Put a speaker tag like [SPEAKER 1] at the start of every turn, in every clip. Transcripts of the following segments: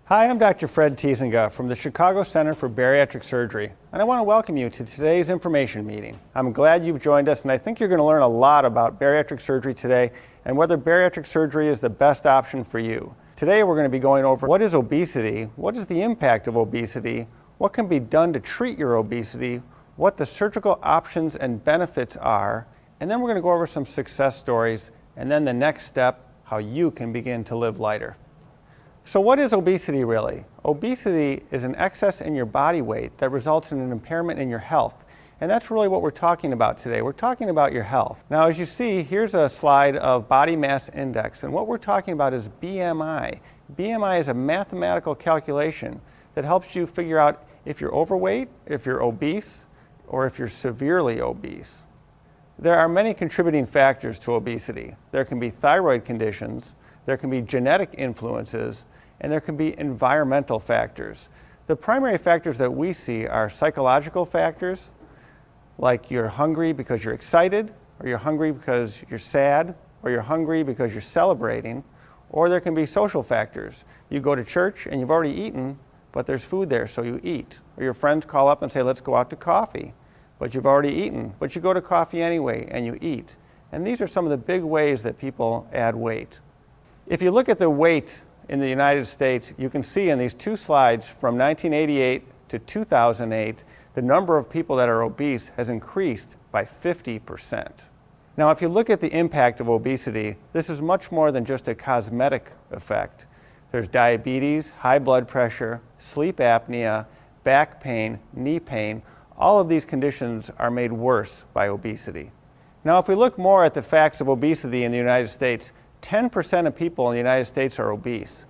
[SPEAKER 1] Hi, I'm Dr. Fred Tiesenga from the Chicago Center for Bariatric Surgery, and I want to welcome you to today's information meeting. I'm glad you've joined us, and I think you're going to learn a lot about bariatric surgery today and whether bariatric surgery is the best option for you. Today we're going to be going over what is obesity, what is the impact of obesity, what can be done to treat your obesity, what the surgical options and benefits are, and then we're going to go over some success stories, and then the next step, how you can begin to live lighter. So what is obesity really? Obesity is an excess in your body weight that results in an impairment in your health. And that's really what we're talking about today. We're talking about your health. Now, as you see, here's a slide of body mass index. And what we're talking about is BMI. BMI is a mathematical calculation that helps you figure out if you're overweight, if you're obese, or if you're severely obese. There are many contributing factors to obesity. There can be thyroid conditions, there can be genetic influences, and there can be environmental factors. The primary factors that we see are psychological factors, like you're hungry because you're excited, or you're hungry because you're sad, or you're hungry because you're celebrating, or there can be social factors. You go to church and you've already eaten, but there's food there, so you eat. Or your friends call up and say, let's go out to coffee, but you've already eaten, but you go to coffee anyway and you eat. And these are some of the big ways that people add weight. If you look at the weight in the United States, you can see in these two slides from 1988 to 2008, the number of people that are obese has increased by 50%. Now, if you look at the impact of obesity, this is much more than just a cosmetic effect. There's diabetes, high blood pressure, sleep apnea, back pain, knee pain. All of these conditions are made worse by obesity. Now, if we look more at the facts of obesity in the United States, 10% of people in the United States are obese.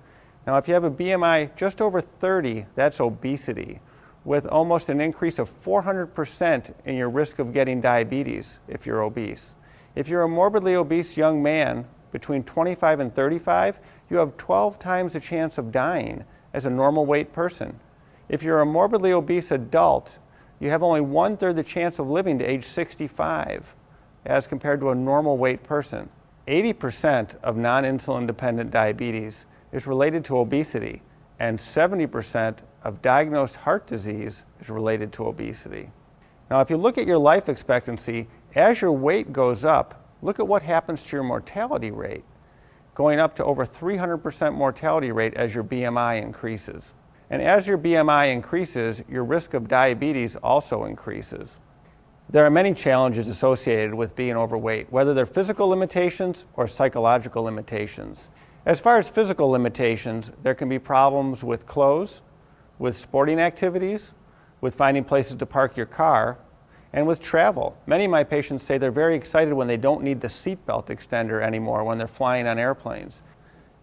[SPEAKER 1] Now, if you have a BMI just over 30, that's obesity, with almost an increase of 400% in your risk of getting diabetes if you're obese. If you're a morbidly obese young man between 25 and 35, you have 12 times the chance of dying as a normal weight person. If you're a morbidly obese adult, you have only 1/3 the chance of living to age 65 as compared to a normal weight person. 80% of non-insulin dependent diabetes is related to obesity, and 70% of diagnosed heart disease is related to obesity. Now, if you look at your life expectancy, as your weight goes up, look at what happens to your mortality rate, going up to over 300% mortality rate as your BMI increases. And as your BMI increases, your risk of diabetes also increases. There are many challenges associated with being overweight, whether they're physical limitations or psychological limitations. As far as physical limitations, there can be problems with clothes, with sporting activities, with finding places to park your car, and with travel. Many of my patients say they're very excited when they don't need the seatbelt extender anymore when they're flying on airplanes.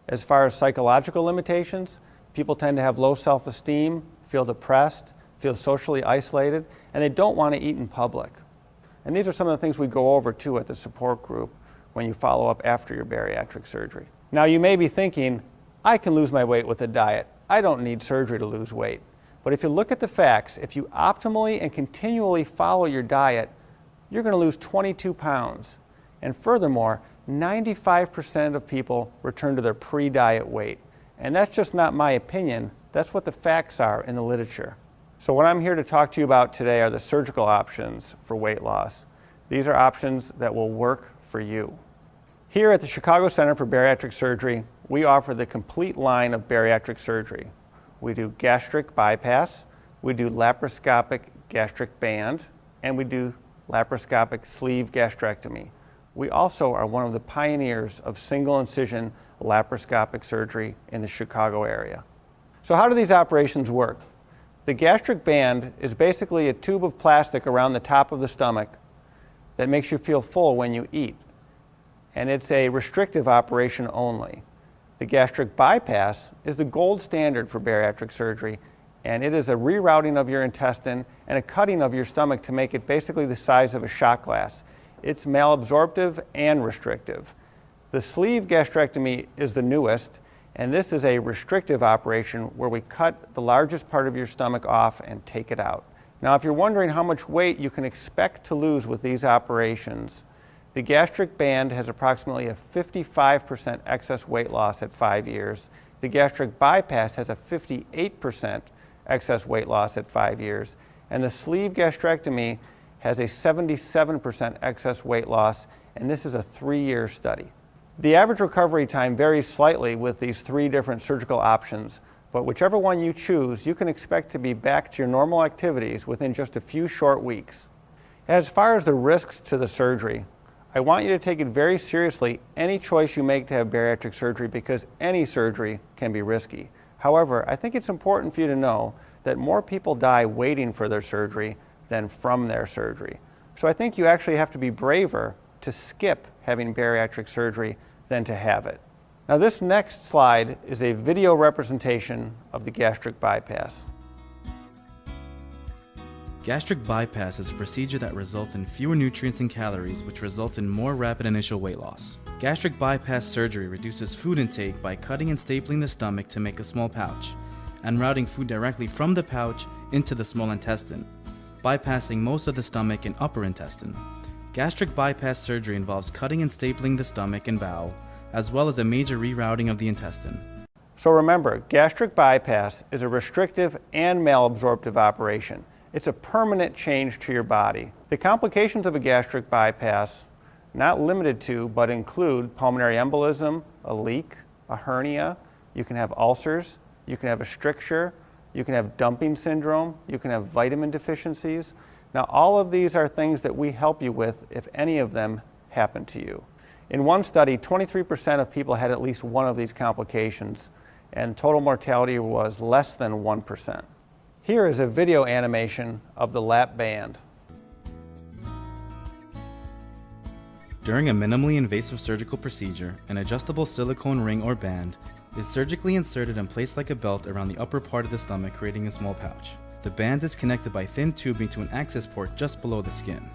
[SPEAKER 1] As far as psychological limitations, people tend to have low self-esteem, feel depressed, feel socially isolated, and they don't want to eat in public. And these are some of the things we go over too at the support group when you follow up after your bariatric surgery. Now, you may be thinking, I can lose my weight with a diet. I don't need surgery to lose weight. But if you look at the facts, if you optimally and continually follow your diet, you're going to lose 22 pounds. And furthermore, 95% of people return to their pre-diet weight. And that's just not my opinion. That's what the facts are in the literature. So what I'm here to talk to you about today are the surgical options for weight loss. These are options that will work for you. Here at the Chicago Center for Bariatric Surgery, we offer the complete line of bariatric surgery. We do gastric bypass, we do laparoscopic gastric band, and we do laparoscopic sleeve gastrectomy. We also are one of the pioneers of single incision laparoscopic surgery in the Chicago area. So how do these operations work? The gastric band is basically a tube of plastic around the top of the stomach that makes you feel full when you eat. And it's a restrictive operation only. The gastric bypass is the gold standard for bariatric surgery, and it is a rerouting of your intestine and a cutting of your stomach to make it basically the size of a shot glass. It's malabsorptive and restrictive. The sleeve gastrectomy is the newest, and this is a restrictive operation where we cut the largest part of your stomach off and take it out. Now, if you're wondering how much weight you can expect to lose with these operations, the gastric band has approximately a 55% excess weight loss at 5 years, The gastric bypass has a 58% excess weight loss at 5 years, and the sleeve gastrectomy has a 77% excess weight loss, and this is a 3-year study. The average recovery time varies slightly with these 3 different surgical options, but whichever one you choose, you can expect to be back to your normal activities within just a few short weeks. As far as the risks to the surgery, I want you to take it very seriously any choice you make to have bariatric surgery, because any surgery can be risky. However, I think it's important for you to know that more people die waiting for their surgery than from their surgery. So I think you actually have to be braver to skip having bariatric surgery than to have it. Now, this next slide is a video representation of the gastric bypass.
[SPEAKER 2] Gastric bypass is a procedure that results in fewer nutrients and calories, which results in more rapid initial weight loss. Gastric bypass surgery reduces food intake by cutting and stapling the stomach to make a small pouch, and routing food directly from the pouch into the small intestine, bypassing most of the stomach and upper intestine. Gastric bypass surgery involves cutting and stapling the stomach and bowel, as well as a major rerouting of the intestine.
[SPEAKER 1] So remember, gastric bypass is a restrictive and malabsorptive operation. It's a permanent change to your body. The complications of a gastric bypass, not limited to, but include pulmonary embolism, a leak, a hernia, you can have ulcers, you can have a stricture, you can have dumping syndrome, you can have vitamin deficiencies. Now, all of these are things that we help you with if any of them happen to you. In one study, 23% of people had at least one of these complications, and total mortality was less than 1%. Here is a video animation of the lap band.
[SPEAKER 2] During a minimally invasive surgical procedure, an adjustable silicone ring or band is surgically inserted and placed like a belt around the upper part of the stomach, creating a small pouch. The band is connected by thin tubing to an access port just below the skin.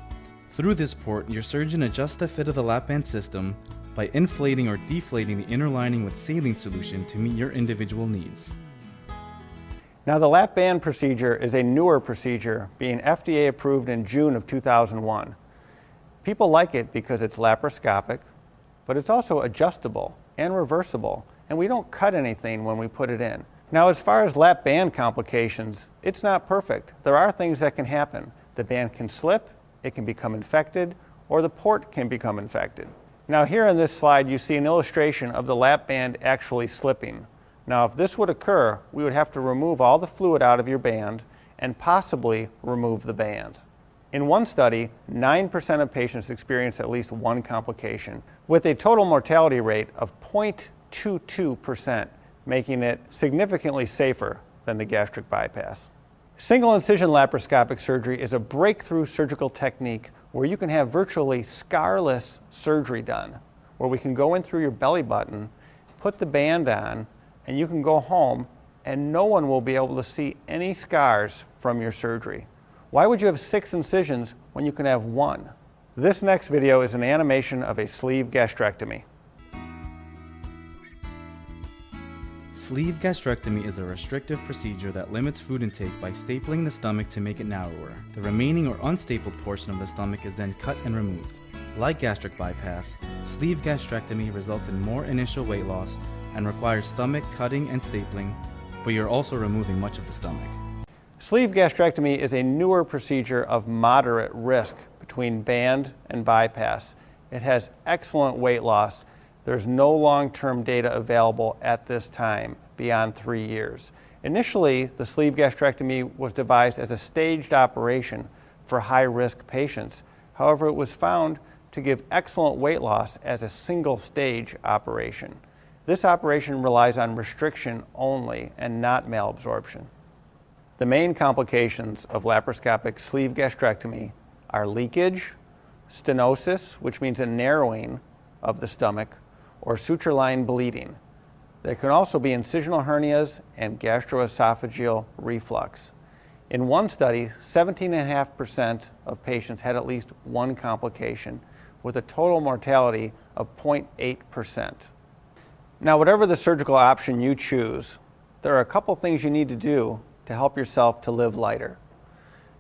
[SPEAKER 2] Through this port, your surgeon adjusts the fit of the lap band system by inflating or deflating the inner lining with saline solution to meet your individual needs.
[SPEAKER 1] Now, the lap band procedure is a newer procedure, being FDA approved in June of 2001. People like it because it's laparoscopic, but it's also adjustable and reversible, and we don't cut anything when we put it in. Now, as far as lap band complications, it's not perfect. There are things that can happen. The band can slip, it can become infected, or the port can become infected. Now, here in this slide, you see an illustration of the lap band actually slipping. Now, if this would occur, we would have to remove all the fluid out of your band and possibly remove the band. In one study, 9% of patients experienced at least one complication, with a total mortality rate of 0.22%, making it significantly safer than the gastric bypass. Single incision laparoscopic surgery is a breakthrough surgical technique where you can have virtually scarless surgery done, where we can go in through your belly button, put the band on, and you can go home and no one will be able to see any scars from your surgery. Why would you have 6 incisions when you can have 1? This next video is an animation of a sleeve gastrectomy.
[SPEAKER 2] Sleeve gastrectomy is a restrictive procedure that limits food intake by stapling the stomach to make it narrower. The remaining or unstapled portion of the stomach is then cut and removed. Like gastric bypass, sleeve gastrectomy results in more initial weight loss and requires stomach cutting and stapling, but you're also removing much of the stomach.
[SPEAKER 1] Sleeve gastrectomy is a newer procedure of moderate risk between band and bypass. It has excellent weight loss. There's no long-term data available at this time beyond 3 years. Initially, the sleeve gastrectomy was devised as a staged operation for high-risk patients. However, it was found to give excellent weight loss as a single-stage operation. This operation relies on restriction only and not malabsorption. The main complications of laparoscopic sleeve gastrectomy are leakage, stenosis, which means a narrowing of the stomach, or suture line bleeding. There can also be incisional hernias and gastroesophageal reflux. In one study, 17.5% of patients had at least one complication, with a total mortality of 0.8%. Now, whatever the surgical option you choose, there are a couple things you need to do to help yourself to live lighter.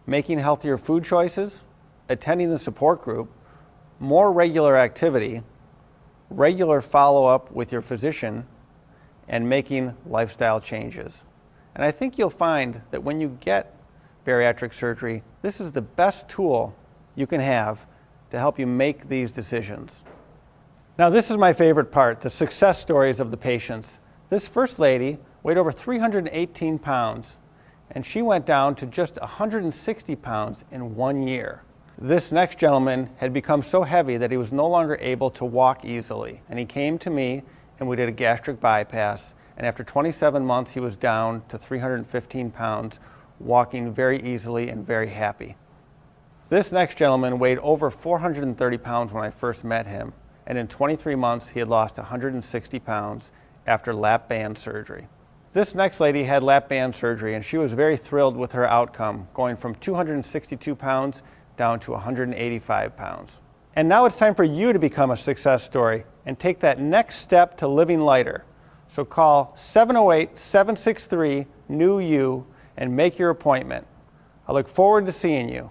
[SPEAKER 1] Making healthier food choices, attending the support group, more regular activity, regular follow-up with your physician, and making lifestyle changes. And I think you'll find that when you get bariatric surgery, this is the best tool you can have to help you make these decisions. Now, this is my favorite part, the success stories of the patients. This first lady weighed over 318 pounds, and she went down to just 160 pounds in 1 year. This next gentleman had become so heavy that he was no longer able to walk easily, and he came to me and we did a gastric bypass, and after 27 months he was down to 315 pounds, walking very easily and very happy. This next gentleman weighed over 430 pounds when I first met him, and in 23 months he had lost 160 pounds after lap band surgery. This next lady had lap band surgery, and she was very thrilled with her outcome, going from 262 pounds down to 185 pounds. And now it's time for you to become a success story and take that next step to living lighter. So call 708-763-NEW-YOU and make your appointment. I look forward to seeing you.